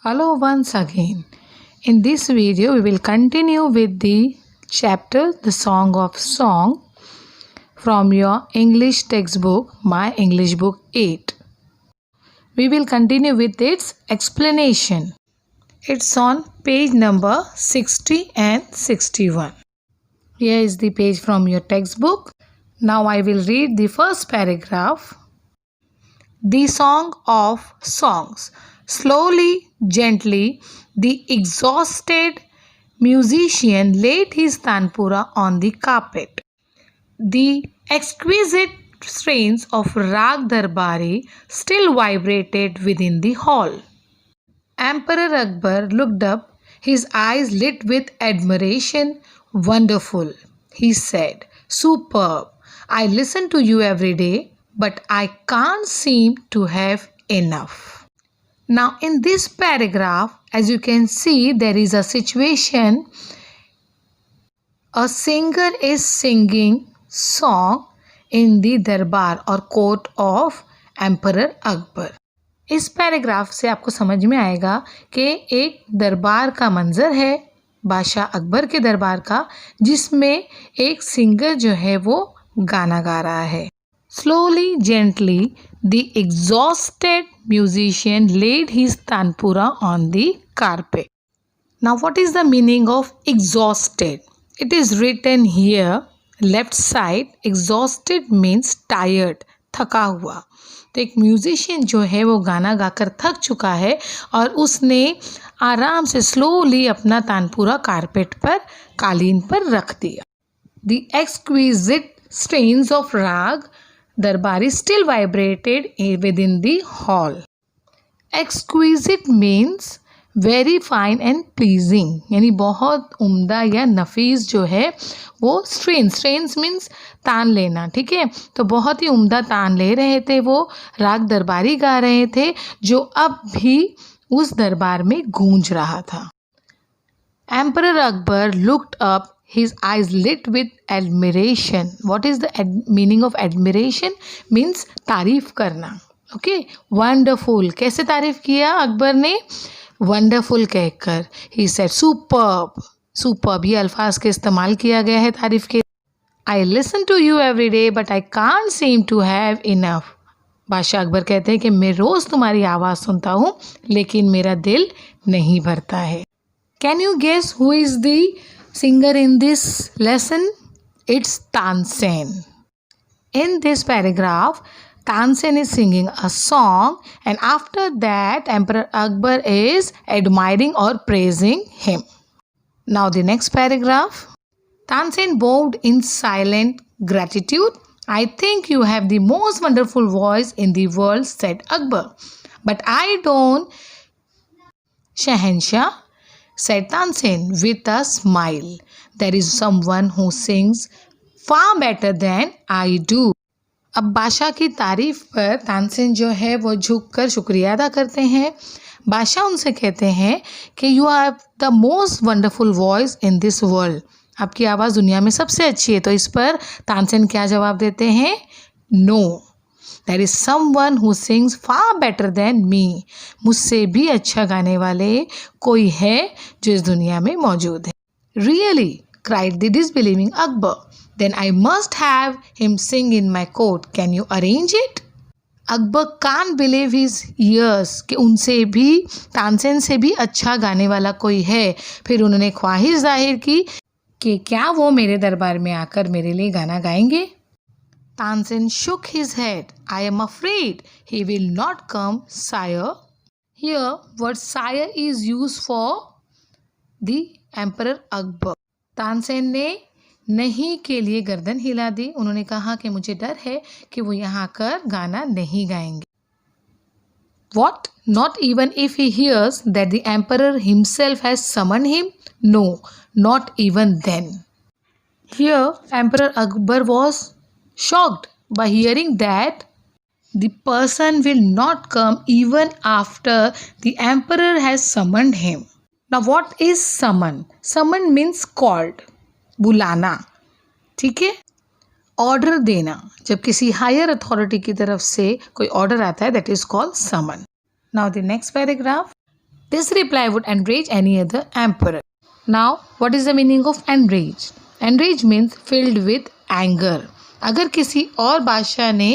Hello once again. In this video we will continue with the chapter The Song of Song from your English textbook My English Book 8. We will continue with its explanation. It's on page number 60 and 61. Here is the page from your textbook. Now I will read the first paragraph. The Song of Songs. Slowly, gently, the exhausted musician laid his tanpura on the carpet. The exquisite strains of Rag Darbari still vibrated within the hall. Emperor Akbar looked up, his eyes lit with admiration. Wonderful, he said. Superb. I listen to you every day, but I can't seem to have enough. Now in this paragraph, as you can see, there is a situation. A singer is singing song in the दरबार और court of emperor Akbar. इस paragraph से आपको समझ में आएगा कि एक दरबार का मंजर है, बादशाह अकबर के दरबार का, जिसमें एक सिंगर जो है वो गाना गा रहा है. Slowly, gently, the exhausted musician laid his tanpura on the carpet. Now, what is the meaning of exhausted? It is written here, left side. Exhausted means tired, थका हुआ. तो एक म्यूजिशियन जो है वो गाना गाकर थक चुका है और उसने आराम से स्लोली अपना तानपुरा कारपेट पर, कालीन पर रख दिया. The exquisite strains of rag Darbari still vibrated within the hall. Exquisite means very fine and pleasing, यानी बहुत उम्दा या नफीस जो है वो strains means तान लेना. ठीक है, तो बहुत ही उम्दा तान ले रहे थे वो, राग दरबारी गा रहे थे जो अब भी उस दरबार में गूंज रहा था. Emperor Akbar looked up, his eyes lit with admiration. What is the meaning of admiration? Means तारीफ करना. Okay, wonderful. कैसे तारीफ किया अकबर ने? Wonderful कहकर. He said superb. Superb ये अल्फाज के इस्तेमाल किया गया है तारीफ के. I listen to you every day but I can't seem to have enough. बादशाह अकबर कहते हैं कि मैं रोज़ तुम्हारी आवाज़ सुनता हूँ लेकिन मेरा दिल नहीं भरता है. Can you guess who is the singer in this lesson? It's Tansen. In this paragraph, Tansen is singing a song and after that Emperor Akbar is admiring or praising him. Now the next paragraph. Tansen bowed in silent gratitude. I think you have the most wonderful voice in the world, said Akbar. But I don't, Shahenshah, said Tansen with a smile. There is someone who sings far better than I do. अब बादशाह की तारीफ पर तानसेन जो है वो झुककर शुक्रिया अदा करते हैं. बादशाह उनसे कहते हैं कि you have the most wonderful voice in this world. आपकी आवाज़ दुनिया में सबसे अच्छी है. तो इस पर तानसेन क्या जवाब देते हैं? No, there is someone who sings far better than me. मुझसे भी अच्छा गाने वाले कोई है जो इस दुनिया में मौजूद है. Really, cried the disbelieving Akbar. Then I must have him sing in my court. Can you arrange it? Akbar can't believe his ears कि उनसे भी, तानसेन से भी अच्छा गाने वाला कोई है. फिर उन्होंने ख्वाहिश जाहिर की कि क्या वो मेरे दरबार में आकर मेरे लिए गाना गाएंगे. Tansen shook his head. I am afraid he will not come, sire. Here, word sire is used for the Emperor Akbar. Tansen ने नहीं के लिए गर्दन हिला दी. उन्होंने कहा कि मुझे डर है कि वो यहाँ आकर गाना नहीं गाएंगे. What? Not even if he hears that the emperor himself has summoned him? No, not even then. Here, Emperor Akbar was shocked by hearing that the person will not come even after the emperor has summoned him. Now what is summon? Summon means called, बुलाना. ठीक है, order देना. जब किसी higher authority की तरफ से कोई ऑर्डर आता है, that is called summon. Now the next paragraph. This reply would enrage any other emperor. Now, what is the meaning of enrage? Enrage means filled with anger. अगर किसी और बादशाह ने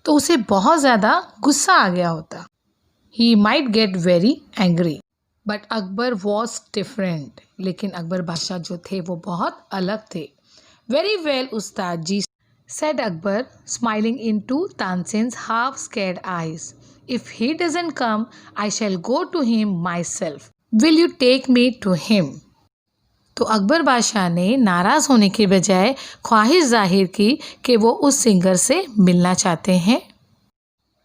तो उसे बहुत ज़्यादा गुस्सा आ गया होता. He might get very angry. But Akbar was different. लेकिन अकबर बादशाह जो थे वो बहुत अलग थे. Very well, Ustad ji, said Akbar, smiling into Tansen's half-scared eyes. If he doesn't come, I shall go to him myself. Will you take me to him? तो अकबर बादशाह ने नाराज़ होने की बजाय ख्वाहिश जाहिर की कि वो उस सिंगर से मिलना चाहते हैं.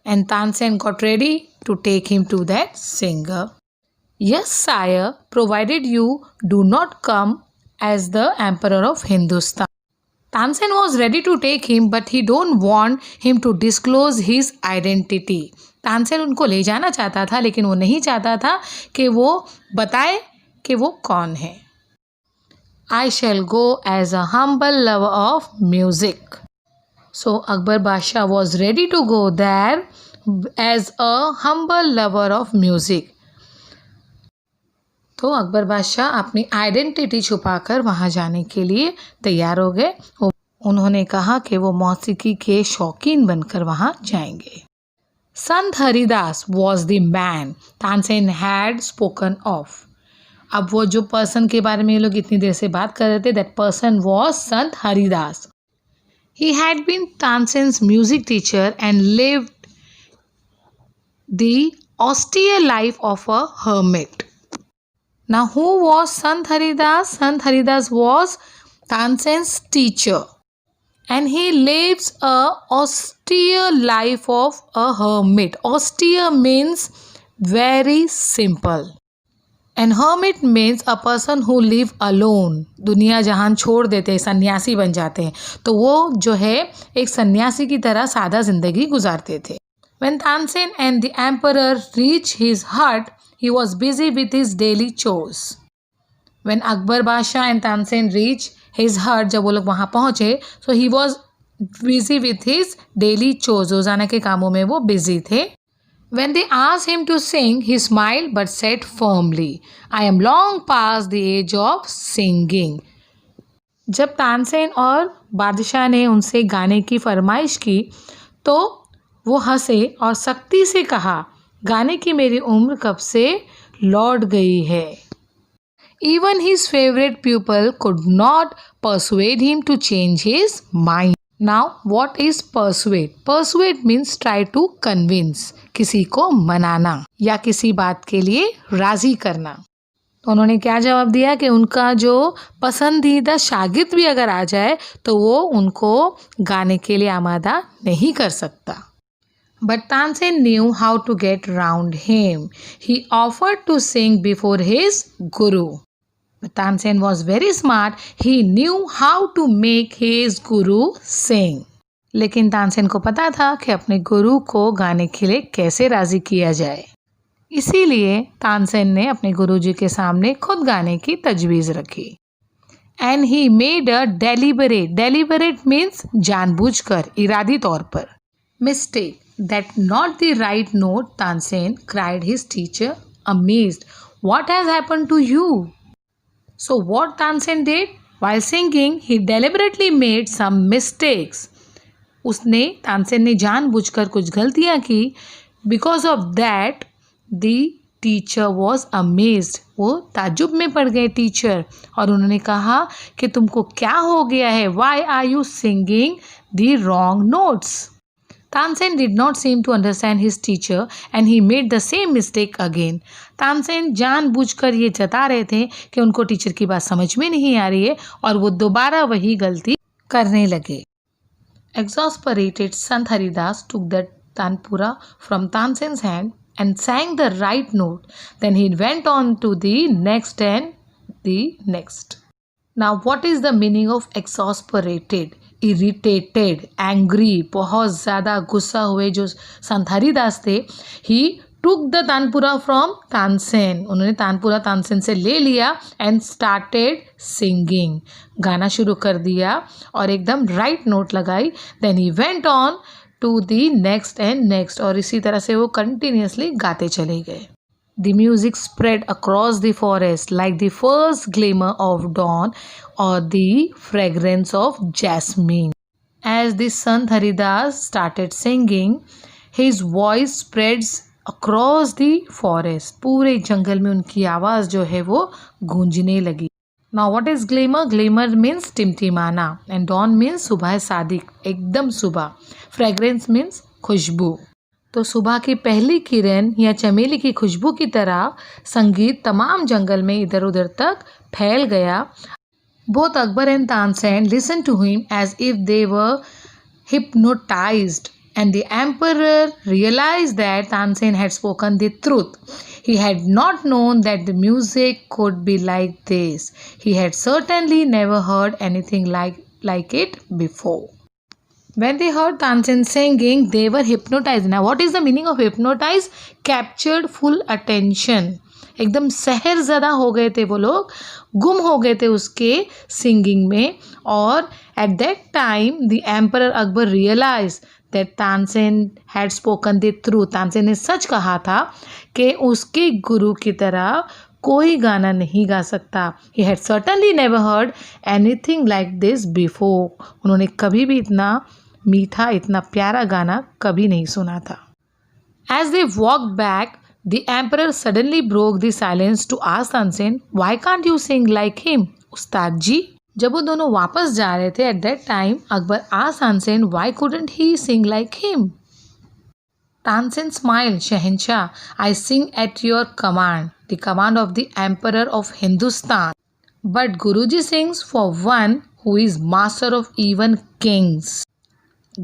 And Tansen got ready to take him to that singer. Yes, sire, provided you do not come as the emperor of Hindustan. Tansen was ready to take him, but he don't want him to disclose his identity. Tansen उनको ले जाना चाहता था लेकिन वो नहीं चाहता था कि वो बताए कि वो कौन है. I shall go as a humble lover of music. So Akbar Basha was ready to go there as a humble lover of music. तो अकबर बादशाह अपनी आइडेंटिटी छुपाकर वहाँ जाने के लिए तैयार हो गए. उन्होंने कहा कि वो मौसीकी के शौकीन बनकर वहाँ जाएंगे. संत Haridas was the man Tansen had spoken of. अब वो जो पर्सन के बारे में ये लोग इतनी देर से बात कर रहे थे, that person was Sant Haridas. He had been Tansen's music teacher and lived the austere life of a hermit. Now, who was Sant Haridas? Sant Haridas was Tansen's teacher, and he lives a austere life of a hermit. Austere means very simple, and hermit means a person who live alone. दुनिया जहान छोड़ देते हैं, सन्यासी बन जाते हैं, तो वो जो है एक सन्यासी की तरह सादा जिंदगी गुजारते थे. When Tansen and the emperor reached his hut, he was busy with his daily chores. When Akbar Basha and Tansen reached his hut, जब वो लोग वहाँ पहुँचे, so he was busy with his daily chores. रोजाना के कामों में वो busy थे. When they asked him to sing, he smiled but said firmly, I am long past the age of singing. जब तानसेन और बादशाह ने उनसे गाने की फरमाइश की, तो वो हंसे और सख्ती से कहा, गाने की मेरी उम्र कब से लौट गई है. Even his favorite pupil could not persuade him to change his mind. Now, what is persuade? Persuade means try to convince. किसी को मनाना या किसी बात के लिए राजी करना. तो उन्होंने क्या जवाब दिया कि उनका जो पसंदीदा शागिर्द भी अगर आ जाए तो वो उनको गाने के लिए आमादा नहीं कर सकता. But Tansen knew how to get round him. He offered to sing before his guru. But Tansen was very smart. He knew how to make his guru sing. लेकिन तानसेन को पता था कि अपने गुरु को गाने के लिए कैसे राजी किया जाए. इसीलिए तानसेन ने अपने गुरुजी के सामने खुद गाने की तजवीज़ रखी. And he made a deliberate means जानबूझकर, इरादी तौर पर, mistake. That not the right note. Tansen cried his teacher, amazed. What has happened to you? So what Tansen did? While singing, he deliberately made some mistakes. उसने तानसेन ने जानबूझकर कुछ गलतियाँ की. Because of that, the teacher was amazed. वो ताज्जुब में पड़ गए टीचर और उन्होंने कहा कि तुमको क्या हो गया है? Why are you singing the wrong notes? Tansen did not seem to understand his teacher and he made the same mistake again. Tansen जानबूझकर ये जता रहे थे कि उनको टीचर की बात समझ में नहीं आ रही है और वो दोबारा वही गलती करने लगे. Exasperated, Sant Haridas took the tanpura from Tansen's hand and sang the right note. Then he went on to the next and the next. Now, what is the meaning of exasperated? Irritated, angry, बहुत ज़्यादा गुस्सा हुए जो संत हरिदास थे. He took the tanpura from Tansen. उन्होंने तानपुरा तानसेन से ले लिया एंड स्टार्टेड सिंगिंग. गाना शुरू कर दिया और एकदम राइट नोट लगाई. Then he went on to the next and next. और इसी तरह से वो कंटिन्यूसली गाते चले गए. The music spread across the forest like the first glimmer of dawn or the fragrance of jasmine. As the Sant Haridas started singing, his voice spreads across the forest. पूरे जंगल में उनकी आवाज़ जो है वो गूंजने लगी. Now what is glimmer? Glimmer means टिमटिमाना and dawn means सुबह सादिक, एकदम सुबह. Fragrance means खुशबू. तो सुबह की पहली किरण या चमेली की खुशबू की तरह संगीत तमाम जंगल में इधर उधर तक फैल गया. Both Akbar and Tansen listened to him as if they were hypnotized, and the emperor realized that Tansen had spoken the truth. He had not known that the music could be like this. He had certainly never heard anything like it before. When they heard Tansen singing, they were hypnotized. Now, what is the meaning of hypnotize? Captured full attention. एकदम सहर ज़दा हो गए थे वो लोग, गुम हो गए थे उसके सिंगिंग में. और at that time, the Emperor Akbar realized that Tansen had spoken the truth. Tansen ने सच कहा था कि उसके गुरु की तरह कोई गाना नहीं गा सकता. He had certainly never heard anything like this before. उन्होंने कभी भी इतना मीठा, इतना प्यारा गाना कभी नहीं सुना था. As they walked back, the emperor suddenly broke the silence to ask Tansen, "Why can't you sing like him, उस्ताद जी?" जब वो दोनों वापस जा रहे थे at that time, Akbar asked Tansen, "Why couldn't he sing like him?" Tansen smiled, "Shahenshah, I sing at your command, the command of the emperor of Hindustan. But Guruji sings for one who is master of even kings,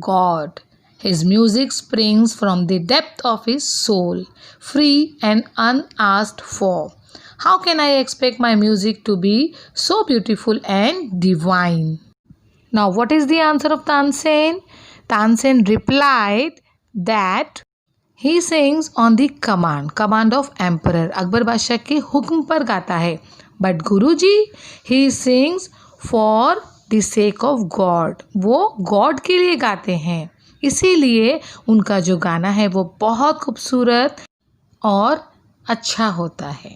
God. His music springs from the depth of his soul, free and unasked for. How can I expect my music to be so beautiful and divine?" Now, what is the answer of Tansen? Tansen replied that he sings on the command of emperor. Akbar बादशाह के हुक्म पर गाता है. But Guruji, he sings for the sake of God. वो God के लिए गाते हैं, इसीलिए उनका जो गाना है वो बहुत खूबसूरत और अच्छा होता है.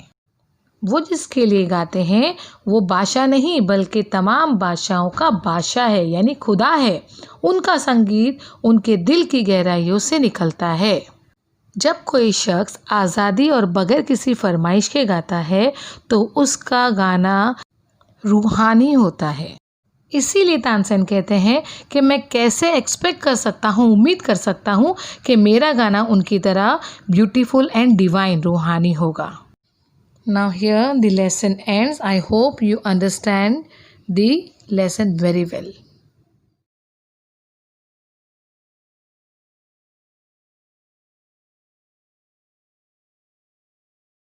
वो जिसके लिए गाते हैं वो बादशाह नहीं बल्कि तमाम बादशाहों का बादशाह है, यानी खुदा है. उनका संगीत उनके दिल की गहराइयों से निकलता है. जब कोई शख्स आज़ादी और बगैर किसी फरमाइश के गाता है तो उसका गाना रूहानी होता है. इसीलिए तानसेन कहते हैं कि मैं कैसे एक्सपेक्ट कर सकता हूँ, उम्मीद कर सकता हूँ कि मेरा गाना उनकी तरह ब्यूटीफुल एंड डिवाइन, रूहानी होगा. Now here the lesson ends. I hope you understand the lesson very well.